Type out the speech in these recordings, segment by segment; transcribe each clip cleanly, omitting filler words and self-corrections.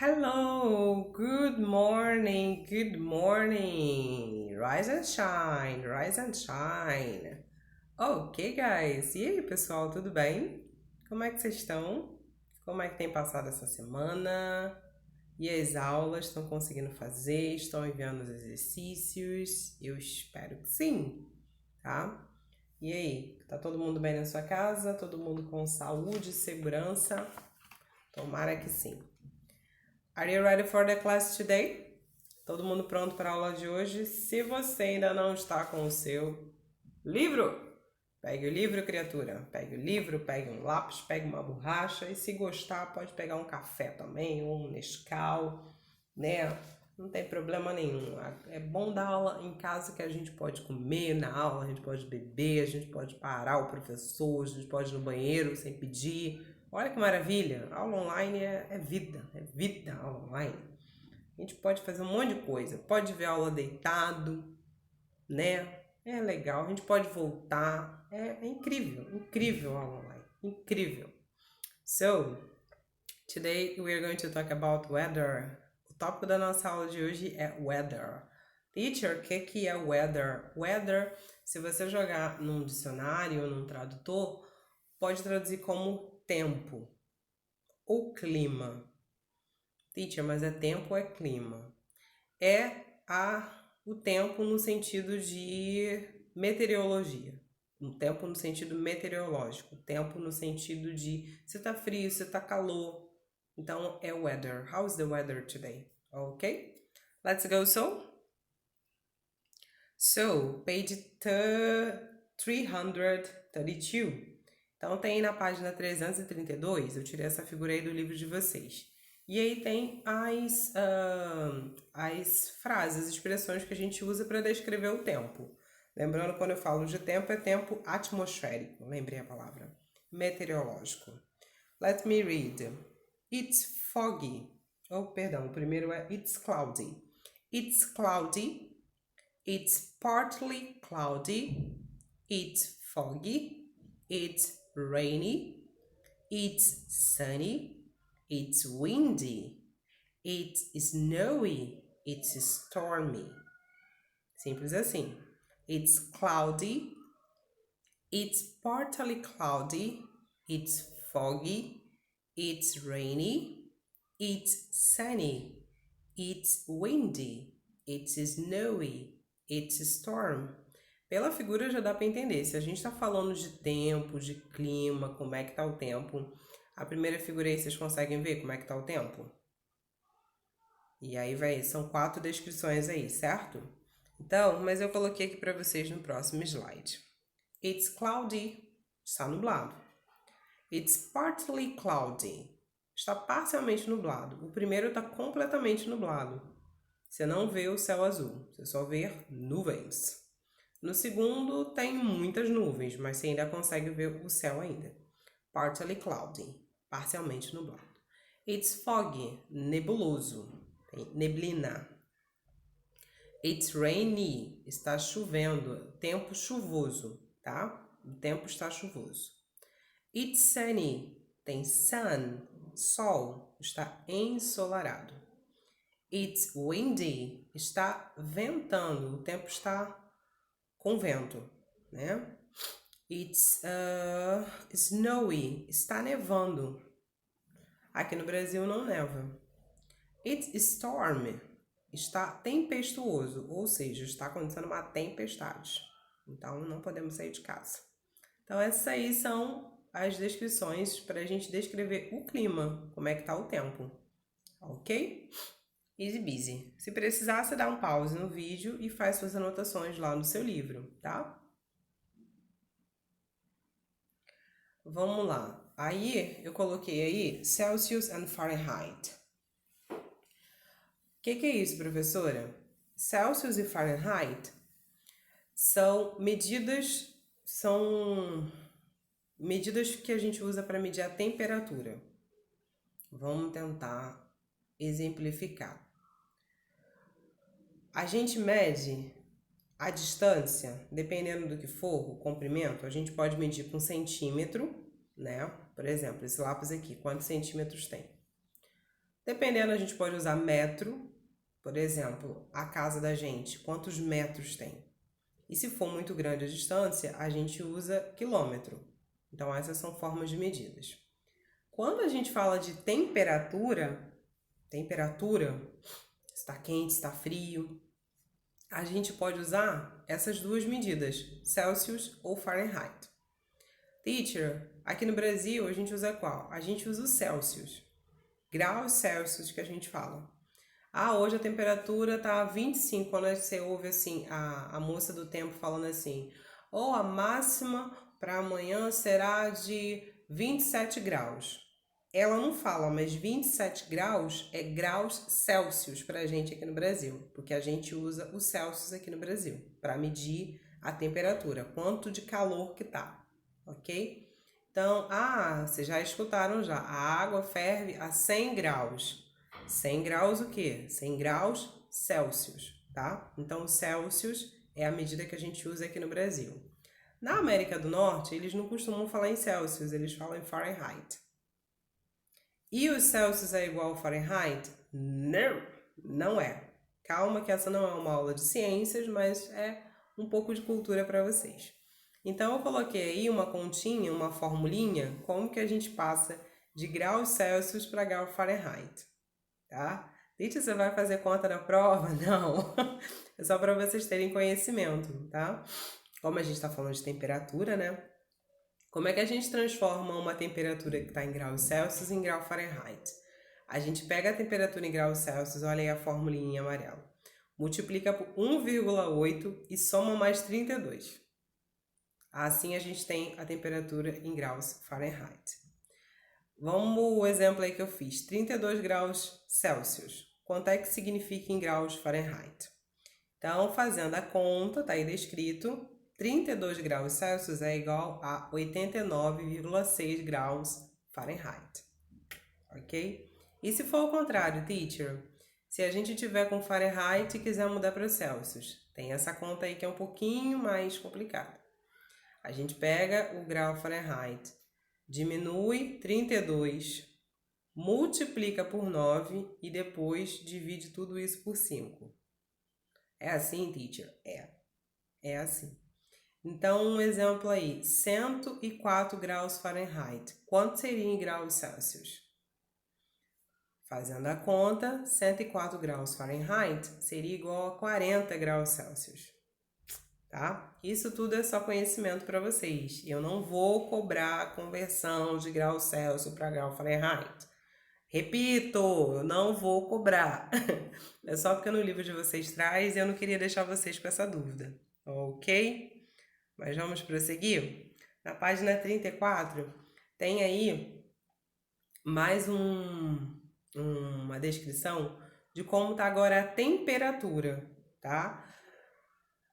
Hello, good morning, good morning. Rise and shine, rise and shine. Ok, guys. E aí, pessoal, tudo bem? Como é que vocês estão? Como é que tem passado essa semana? E as aulas estão conseguindo fazer? Estão enviando os exercícios? Eu espero que sim, tá? E aí, tá todo mundo bem na sua casa? Todo mundo com saúde e segurança? Tomara que sim. Are you ready for the class today? Todo mundo pronto para a aula de hoje? Se você ainda não está com o seu livro, pegue o livro, criatura. Pegue o livro, pegue um lápis, pegue uma borracha e se gostar pode pegar um café também ou um Nescau, né? Não tem problema nenhum. É bom dar aula em casa que a gente pode comer na aula, a gente pode beber, a gente pode parar o professor, a gente pode ir no banheiro sem pedir. Olha que maravilha! A aula online é vida a aula online. A gente pode fazer um monte de coisa, pode ver a aula deitado, né? É legal, a gente pode voltar. É incrível a aula online, incrível. So, today we are going to talk about weather. O tópico da nossa aula de hoje é weather. Teacher, o que é weather? Weather, se você jogar num dicionário ou num tradutor, pode traduzir como tempo ou clima. Teacher, mas é tempo ou é clima? O tempo no sentido de meteorologia. O tempo no sentido meteorológico. O tempo no sentido de se tá frio, se tá calor. Então é weather. How's the weather today? Ok? Let's go so? So, page 332. Então tem na página 332, eu tirei essa figura aí do livro de vocês. E aí tem as frases, as expressões que a gente usa para descrever o tempo. Lembrando, quando eu falo de tempo, é tempo atmosférico. Lembrei a palavra. Meteorológico. Let me read. It's foggy. Oh, perdão, o primeiro é it's cloudy. It's cloudy. It's partly cloudy. It's foggy. It's rainy. It's sunny. It's windy. It's snowy. It's stormy. Simples assim. It's cloudy. It's partly cloudy. It's foggy. It's rainy. It's sunny. It's windy. It's snowy. It's storm. Pela figura já dá para entender. Se a gente está falando de tempo, de clima, como é que tá o tempo. A primeira figura aí, vocês conseguem ver como é que tá o tempo? E aí são 4 descrições aí, certo? Então, mas eu coloquei aqui para vocês no próximo slide. It's cloudy. Está nublado. It's partly cloudy. Está parcialmente nublado. O primeiro está completamente nublado. Você não vê o céu azul, você só vê nuvens. No segundo tem muitas nuvens, mas você ainda consegue ver o céu ainda. Partly cloudy, parcialmente nublado. It's foggy, nebuloso, tem neblina. It's rainy, está chovendo, tempo chuvoso, tá? O tempo está chuvoso. It's sunny, tem sun, sol, está ensolarado. It's windy, está ventando, o tempo está com vento, né? It's snowy, está nevando. Aqui no Brasil não neva. It's stormy, está tempestuoso, ou seja, está acontecendo uma tempestade. Então não podemos sair de casa. Então essas aí são as descrições para a gente descrever o clima, como é que tá o tempo, ok? Easy busy. Se precisar, você dá um pause no vídeo e faz suas anotações lá no seu livro, tá? Vamos lá. Aí, eu coloquei aí Celsius and Fahrenheit. O que é isso, professora? Celsius e Fahrenheit são medidas que a gente usa para medir a temperatura. Vamos tentar exemplificar. A gente mede a distância, dependendo do que for, o comprimento, a gente pode medir com centímetro, né? Por exemplo, esse lápis aqui, quantos centímetros tem? Dependendo, a gente pode usar metro. Por exemplo, a casa da gente, quantos metros tem? E se for muito grande a distância, a gente usa quilômetro. Então, essas são formas de medidas. Quando a gente fala de temperatura, se está quente, se está frio, a gente pode usar essas duas medidas, Celsius ou Fahrenheit. Teacher, aqui no Brasil a gente usa qual? A gente usa o Celsius. Graus Celsius que a gente fala. Ah, hoje a temperatura tá 25, quando você ouve assim a moça do tempo falando assim, ou a máxima para amanhã será de 27 graus. Ela não fala, mas 27 graus é graus Celsius para a gente aqui no Brasil, porque a gente usa o Celsius aqui no Brasil para medir a temperatura, quanto de calor que tá, ok? Então, vocês já escutaram já, a água ferve a 100 graus. 100 graus o quê? 100 graus Celsius, tá? Então, Celsius é a medida que a gente usa aqui no Brasil. Na América do Norte, eles não costumam falar em Celsius, eles falam em Fahrenheit. E o Celsius é igual ao Fahrenheit? Não, não é. Calma que essa não é uma aula de ciências, mas é um pouco de cultura para vocês. Então, eu coloquei aí uma continha, uma formulinha, como que a gente passa de graus Celsius para grau Fahrenheit, tá? Lítia, você vai fazer conta na prova? Não, é só para vocês terem conhecimento, tá? Como a gente está falando de temperatura, né? Como é que a gente transforma uma temperatura que está em graus Celsius em grau Fahrenheit? A gente pega a temperatura em graus Celsius, olha aí a formulinha em amarelo, multiplica por 1,8 e soma mais 32. Assim a gente tem a temperatura em graus Fahrenheit. Vamos o exemplo aí que eu fiz, 32 graus Celsius. Quanto é que significa em graus Fahrenheit? Então, fazendo a conta, tá aí descrito, 32 graus Celsius é igual a 89,6 graus Fahrenheit. Ok? E se for o contrário, teacher? Se a gente tiver com Fahrenheit e quiser mudar para Celsius, tem essa conta aí que é um pouquinho mais complicada. A gente pega o grau Fahrenheit, diminui 32, multiplica por 9 e depois divide tudo isso por 5. É assim, teacher? É assim. Então, um exemplo aí, 104 graus Fahrenheit. Quanto seria em graus Celsius? Fazendo a conta, 104 graus Fahrenheit seria igual a 40 graus Celsius. Tá? Isso tudo é só conhecimento para vocês. Eu não vou cobrar a conversão de grau Celsius para grau Fahrenheit. Repito, eu não vou cobrar. É só porque no livro de vocês traz e eu não queria deixar vocês com essa dúvida. Ok? Mas vamos prosseguir? Na página 34 tem aí mais uma descrição de como está agora a temperatura, tá?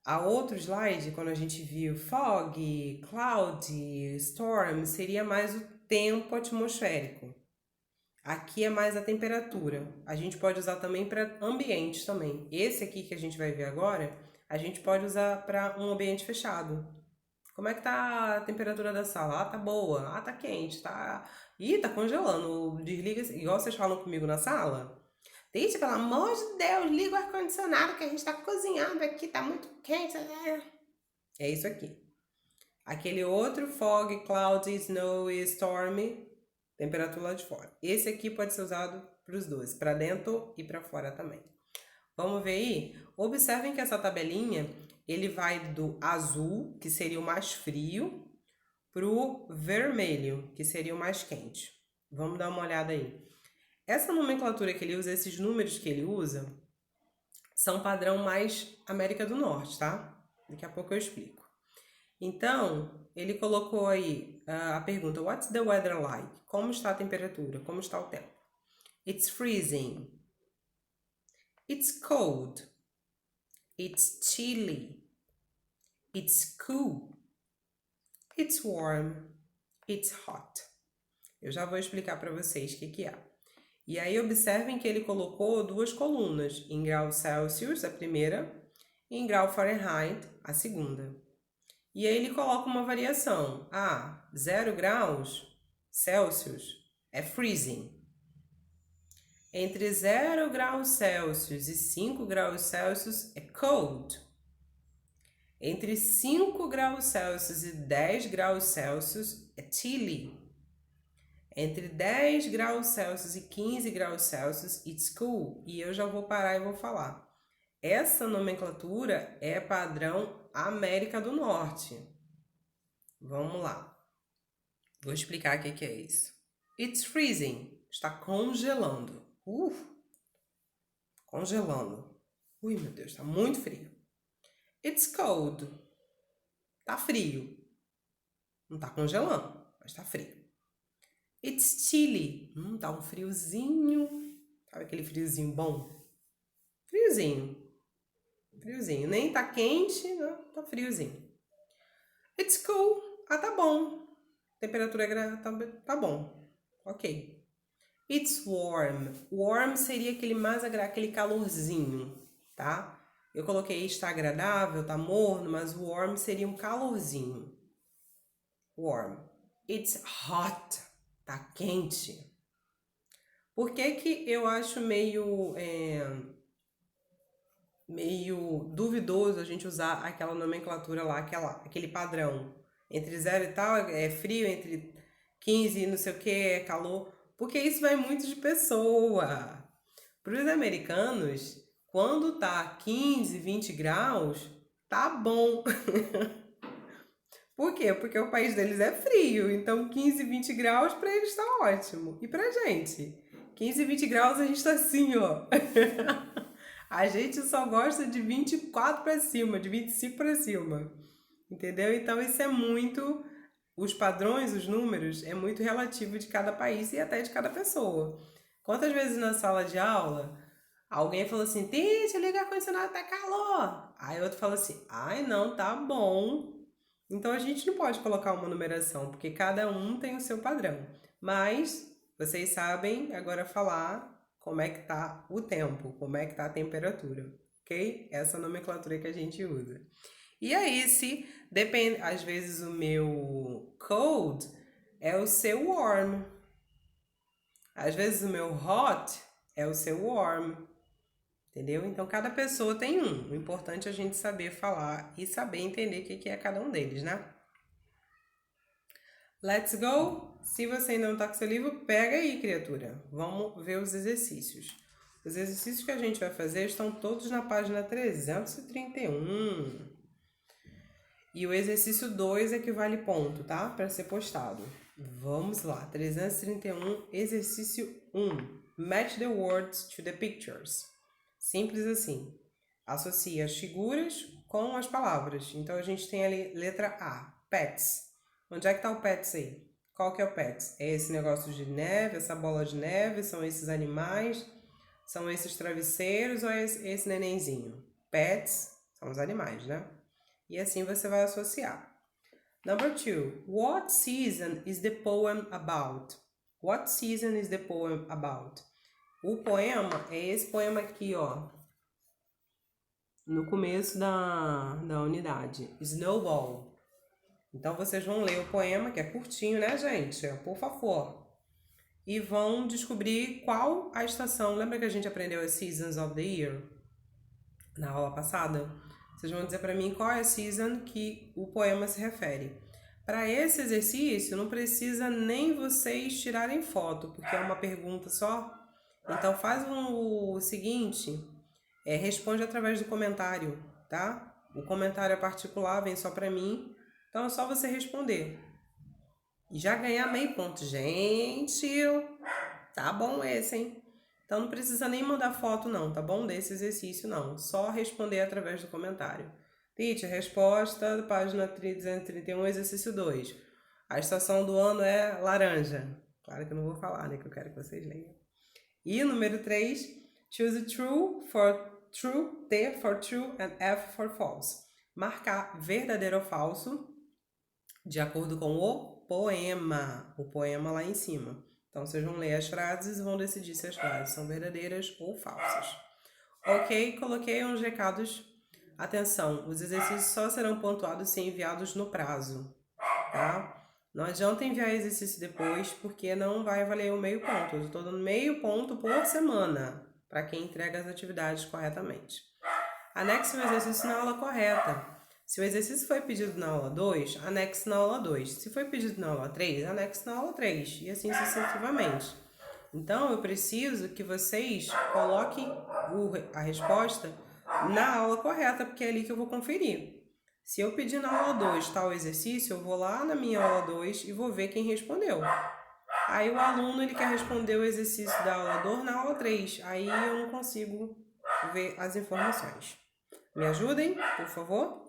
A outro slide, quando a gente viu fog, cloud, storm, seria mais o tempo atmosférico. Aqui é mais a temperatura. A gente pode usar também para ambientes também. Esse aqui que a gente vai ver agora, a gente pode usar para um ambiente fechado. Como é que tá a temperatura da sala? Tá boa. Tá quente. Tá congelando. Desliga, igual vocês falam comigo na sala. Deixa, pelo amor de Deus, liga o ar-condicionado que a gente tá cozinhando aqui, tá muito quente. É isso aqui. Aquele outro, fog, cloudy, snowy, stormy, temperatura lá de fora. Esse aqui pode ser usado para os dois, para dentro e para fora também. Vamos ver aí? Observem que essa tabelinha, ele vai do azul, que seria o mais frio, pro vermelho, que seria o mais quente. Vamos dar uma olhada aí. Essa nomenclatura que ele usa, esses números que ele usa, são padrão mais América do Norte, tá? Daqui a pouco eu explico. Então, ele colocou aí a pergunta, what's the weather like? Como está a temperatura? Como está o tempo? It's freezing. It's cold. It's chilly. It's cool. It's warm. It's hot. Eu já vou explicar para vocês o que é. E aí, observem que ele colocou duas colunas, em grau Celsius, a primeira, e em grau Fahrenheit, a segunda. E aí ele coloca uma variação. 0 graus Celsius é freezing. Entre 0 graus Celsius e 5 graus Celsius é cold. Entre 5 graus Celsius e 10 graus Celsius é chilly. Entre 10 graus Celsius e 15 graus Celsius, it's cool. E eu já vou parar e vou falar. Essa nomenclatura é padrão América do Norte. Vamos lá. Vou explicar o que é isso. It's freezing. Está congelando. Congelando. Ui, meu Deus, está muito frio. It's cold. Tá frio. Não tá congelando, mas tá frio. It's chilly. Tá um friozinho. Sabe aquele friozinho bom? Friozinho. Friozinho. Nem tá quente, não. Tá friozinho. It's cool. Tá bom. Temperatura tá bom. Ok. It's warm. Warm seria aquele calorzinho, tá? Eu coloquei está agradável, tá morno, mas warm seria um calorzinho. Warm. It's hot. Tá quente. Por que eu acho meio duvidoso a gente usar aquela nomenclatura lá, aquele padrão? Entre 0 e tal é frio, entre 15 e não sei o que é calor. Porque isso vai muito de pessoa. Para os americanos, quando tá 15, 20 graus, tá bom. Por quê? Porque o país deles é frio, então 15, 20 graus para eles tá ótimo. E pra gente? 15, 20 graus a gente tá assim, ó. A gente só gosta de 24 para cima, de 25 para cima. Entendeu? Então isso é muito... Os padrões, os números, é muito relativo de cada país e até de cada pessoa. Quantas vezes na sala de aula, alguém falou assim, Tite, liga o ar-condicionado, tá calor. Aí outro fala assim, ai não, tá bom. Então a gente não pode colocar uma numeração, porque cada um tem o seu padrão. Mas vocês sabem agora falar como é que tá o tempo, como é que tá a temperatura, ok? Essa nomenclatura que a gente usa. E aí, se depende, às vezes o meu cold é o seu warm. Às vezes o meu hot é o seu warm. Entendeu? Então, cada pessoa tem um. O importante é a gente saber falar e saber entender o que é cada um deles, né? Let's go! Se você ainda não está com seu livro, pega aí, criatura. Vamos ver os exercícios. Os exercícios que a gente vai fazer estão todos na página 331. E o exercício 2 é que vale ponto, tá? Para ser postado. Vamos lá. 331, exercício 1. Match the words to the pictures. Simples assim. Associa as figuras com as palavras. Então, a gente tem ali letra A, pets. Onde é que tá o pets aí? Qual que é o pets? É esse negócio de neve, essa bola de neve? São esses animais? São esses travesseiros ou é esse nenenzinho? Pets são os animais, né? E assim você vai associar. Number 2. What season is the poem about? What season is the poem about? O poema é esse poema aqui, ó. No começo da unidade. Snowball. Então, vocês vão ler o poema, que é curtinho, né, gente? Por favor. E vão descobrir qual a estação. Lembra que a gente aprendeu as Seasons of the Year? Na aula passada? Vocês vão dizer para mim qual é a season que o poema se refere. Para esse exercício, não precisa nem vocês tirarem foto, porque é uma pergunta só. Então, faz o seguinte, responde através do comentário, tá? O comentário é particular, vem só para mim. Então, é só você responder. E já ganhar meio ponto. Gente, tá bom esse, hein? Então, não precisa nem mandar foto, não, tá bom? Desse exercício, não. Só responder através do comentário. Teacher, resposta, página 331, exercício 2. A estação do ano é laranja. Claro que eu não vou falar, né? Que eu quero que vocês leiam. E número 3, choose true for true, T for true and F for false. Marcar verdadeiro ou falso de acordo com o poema lá em cima. Então, vocês vão ler as frases e vão decidir se as frases são verdadeiras ou falsas. Ok? Coloquei uns recados. Atenção, os exercícios só serão pontuados se enviados no prazo, tá? Não adianta enviar exercício depois, porque não vai valer o meio ponto. Eu estou dando meio ponto por semana para quem entrega as atividades corretamente. Anexe o exercício na aula correta. Se o exercício foi pedido na aula 2, anexe na aula 2. Se foi pedido na aula 3, anexe na aula 3. E assim sucessivamente. Então, eu preciso que vocês coloquem a resposta na aula correta, porque é ali que eu vou conferir. Se eu pedir na aula 2 tal exercício, eu vou lá na minha aula 2 e vou ver quem respondeu. Aí o aluno ele quer responder o exercício da aula 2 na aula 3. Aí eu não consigo ver as informações. Me ajudem, por favor?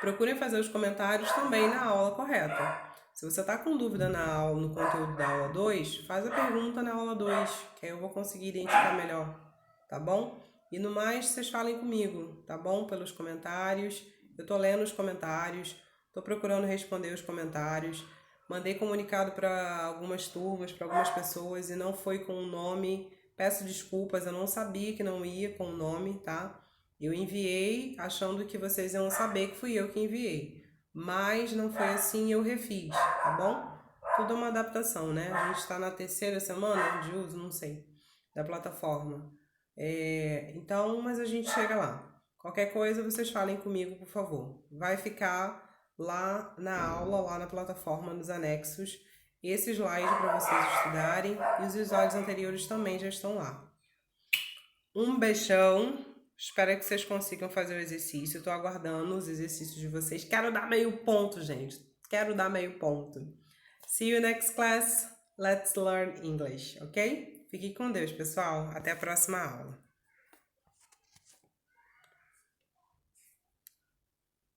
Procurem fazer os comentários também na aula correta. Se você está com dúvida no conteúdo da aula 2, faz a pergunta na aula 2, que aí eu vou conseguir identificar melhor, tá bom? E no mais, vocês falem comigo, tá bom? Pelos comentários. Eu tô lendo os comentários, tô procurando responder os comentários. Mandei comunicado para algumas turmas, para algumas pessoas e não foi com o nome. Peço desculpas, eu não sabia que não ia com o nome, tá? Eu enviei achando que vocês iam saber que fui eu que enviei. Mas não foi assim, eu refiz, tá bom? Tudo é uma adaptação, né? A gente está na 3ª semana de uso, não sei, da plataforma. Então, mas a gente chega lá. Qualquer coisa, vocês falem comigo, por favor. Vai ficar lá na aula, lá na plataforma, nos anexos, esse slide para vocês estudarem e os slides anteriores também já estão lá. Um beijão, espero que vocês consigam fazer o exercício, estou aguardando os exercícios de vocês. Quero dar meio ponto, gente, quero dar meio ponto. See you next class, let's learn English, ok? Fique com Deus, pessoal, até a próxima aula.